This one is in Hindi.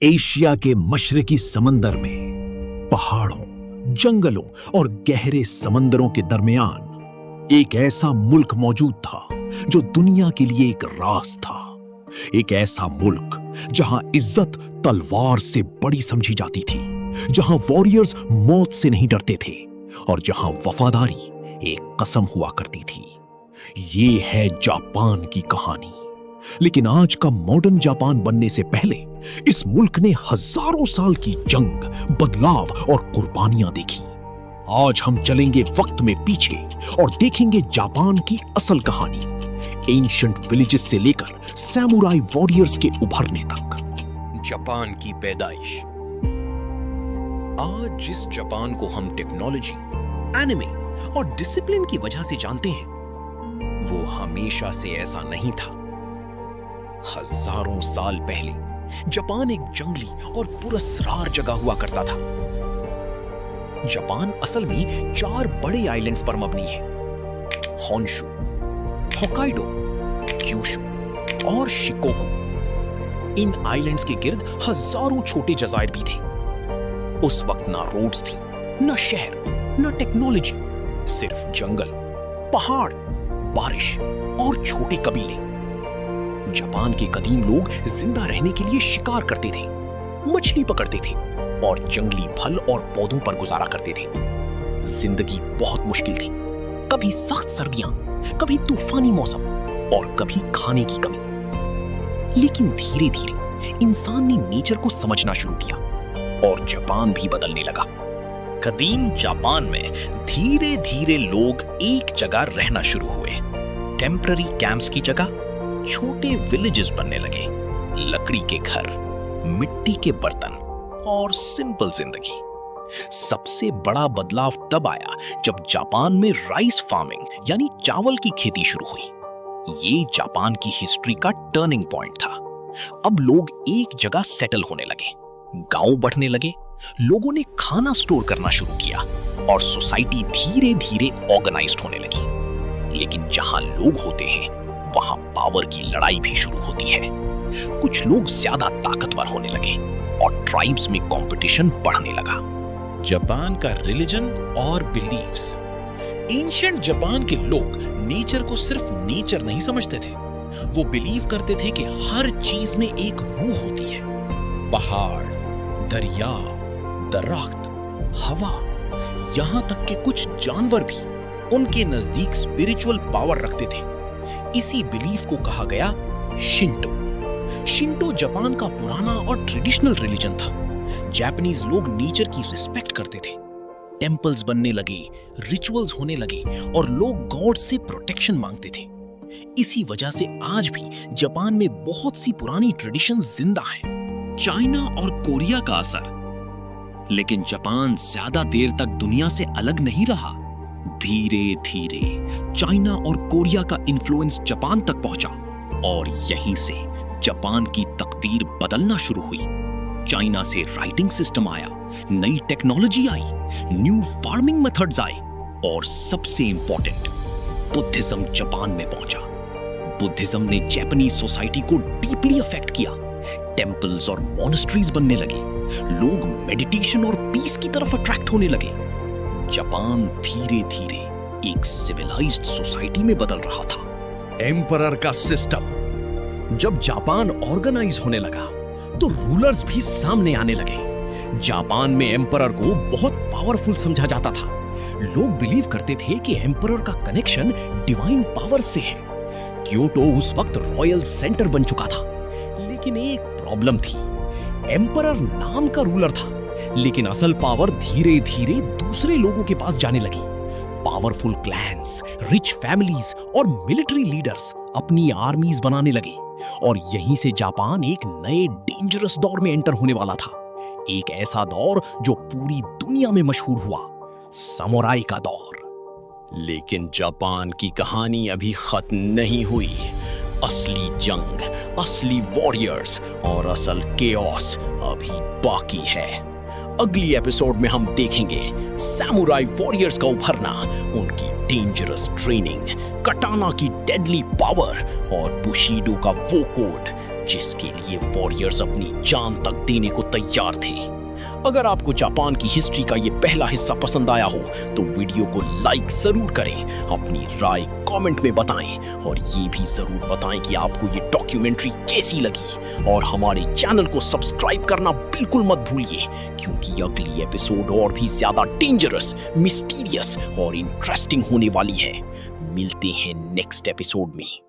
एशिया के मशरकी समंदर में पहाड़ों, जंगलों और गहरे समंदरों के दरमियान एक ऐसा मुल्क मौजूद था जो दुनिया के लिए एक राज था। एक ऐसा मुल्क जहां इज्जत तलवार से बड़ी समझी जाती थी, जहां वॉरियर्स मौत से नहीं डरते थे और जहां वफादारी एक कसम हुआ करती थी। ये है जापान की कहानी। लेकिन आज का मॉडर्न जापान बनने से पहले इस मुल्क ने हजारों साल की जंग, बदलाव और कुर्बानियां देखी। आज हम चलेंगे वक्त में पीछे और देखेंगे जापान की असल कहानी, एंशिएंट विलेजेस से लेकर सैमुराई वॉरियर्स के उभरने तक। जापान की पैदाइश। आज जिस जापान को हम टेक्नोलॉजी, एनिमे और डिसिप्लिन की वजह से जानते हैं, वो हमेशा से ऐसा नहीं था। हजारों साल पहले जापान एक जंगली और पुरस्कार जगह हुआ करता था। जापान असल में 4 बड़े आइलैंड्स पर मबनी है: होन्शु, होक्काइडो, क्यूशु और शिकोकू। इन आइलैंड्स के गिर्द हजारों छोटे जज़ायर भी थे। उस वक्त ना रोड्स थी, ना शहर, ना टेक्नोलॉजी, सिर्फ जंगल, पहाड़, बारिश और छोटे कबीले। जापान के कदीम लोग जिंदा रहने के लिए शिकार करते थे, मछली पकड़ते थे और जंगली फल और पौधों पर गुजारा करते थे। जिंदगी बहुत मुश्किल थी, कभी सख्त सर्दियां, कभी तूफानी मौसम और कभी खाने की कमी। लेकिन धीरे धीरे इंसान ने नेचर को समझना शुरू किया और जापान भी बदलने लगा। कदीम जापान में धीरे धीरे लोग एक जगह रहना शुरू हुए। टेम्पररी कैंप्स की जगह छोटे विलेजेस बनने लगे। लकड़ी के घर, मिट्टी के बर्तन और सिंपल जिंदगी। सबसे बड़ा बदलाव तब आया जब जापान में राइस फार्मिंग यानी चावल की खेती शुरू हुई। ये जापान की हिस्ट्री का टर्निंग पॉइंट था। अब लोग एक जगह सेटल होने लगे, गांव बढ़ने लगे, लोगों ने खाना स्टोर करना शुरू किया और सोसाइटी धीरे धीरे ऑर्गेनाइज्ड होने लगी। लेकिन जहां लोग होते हैं, वहां पावर की लड़ाई भी शुरू होती है। कुछ लोग ज्यादा ताकतवर होने लगे और ट्राइब्स में कंपटीशन बढ़ने लगा। जापान का रिलीजन और बिलीव्स। एंशिएंट जापान के लोग नेचर को सिर्फ नेचर नहीं समझते थे। वो बिलीव करते थे कि हर चीज में एक रूह होती है। पहाड़, दरिया, दरख्त, हवा, यहां तक कि कुछ जानवर भी उनके नजदीक स्पिरिचुअल पावर रखते थे। इसी बिलीफ को कहा गया शिंटो। शिंटो जापान का पुराना और ट्रेडिशनल रिलीजन था। जापानीज लोग नेचर की रिस्पेक्ट करते थे। टेंपल्स बनने लगे, रिचुअल्स होने लगे और लोग गॉड से प्रोटेक्शन मांगते थे। इसी वजह से आज भी जापान में बहुत सी पुरानी ट्रेडिशंस जिंदा हैं। चाइना और कोरिया का असर। लेकिन जापान ज्यादा देर तक दुनिया से अलग नहीं रहा। धीरे धीरे चाइना और कोरिया का इन्फ्लुएंस जापान तक पहुंचा और यहीं से जापान की तकदीर बदलना शुरू हुई। चाइना से राइटिंग सिस्टम आया, नई टेक्नोलॉजी आई, न्यू फार्मिंग मेथड्स आए और सबसे इंपॉर्टेंट, बुद्धिज्म जापान में पहुंचा। बुद्धिज्म ने जापानीज सोसाइटी को डीपली अफेक्ट किया। टेंपल्स और मॉनेस्ट्रीज बनने लगे। लोग मेडिटेशन और पीस की तरफ अट्रैक्ट होने लगे। जापान धीरे धीरे एक सिविलाइज्ड सोसाइटी में बदल रहा था। एम्परर का सिस्टम। जब जापान ऑर्गेनाइज होने लगा तो रूलर्स भी सामने आने लगे। जापान में एम्परर को बहुत पावरफुल समझा जाता था। लोग बिलीव करते थे कि एम्परर का कनेक्शन डिवाइन पावर से है। क्योटो उस वक्त रॉयल सेंटर बन चुका था। लेकिन एक प्रॉब्लम थी, एम्परर नाम का रूलर था, लेकिन असल पावर धीरे धीरे दूसरे लोगों के पास जाने लगी। पावरफुल क्लैंस, रिच फैमिलीज और मिलिट्री लीडर्स अपनी आर्मीज बनाने लगे और यहीं से जापान एक नए डेंजरस दौर में एंटर होने वाला था। एक ऐसा दौर जो पूरी दुनिया में मशहूर हुआ, समुराई का दौर। लेकिन जापान की कहानी अभी खत्म नहीं हुई। असली जंग, असली वॉरियर्स और असल केओस अभी बाकी है। अगली एपिसोड में हम देखेंगे सैमुराई वॉरियर्स का उभरना, उनकी डेंजरस ट्रेनिंग, कटाना की डेडली पावर और बुशीडो का वो कोड जिसके लिए वॉरियर्स अपनी जान तक देने को तैयार थे। अगर आपको जापान की हिस्ट्री का ये पहला हिस्सा पसंद आया हो तो वीडियो को लाइक जरूर करें, अपनी राय कमेंट में बताएं और ये भी जरूर बताएं कि आपको ये डॉक्यूमेंट्री कैसी लगी। और हमारे चैनल को सब्सक्राइब करना बिल्कुल मत भूलिए, क्योंकि अगली एपिसोड और भी ज्यादा डेंजरस, मिस्टीरियस और इंटरेस्टिंग होने वाली है। मिलते हैं नेक्स्ट एपिसोड में।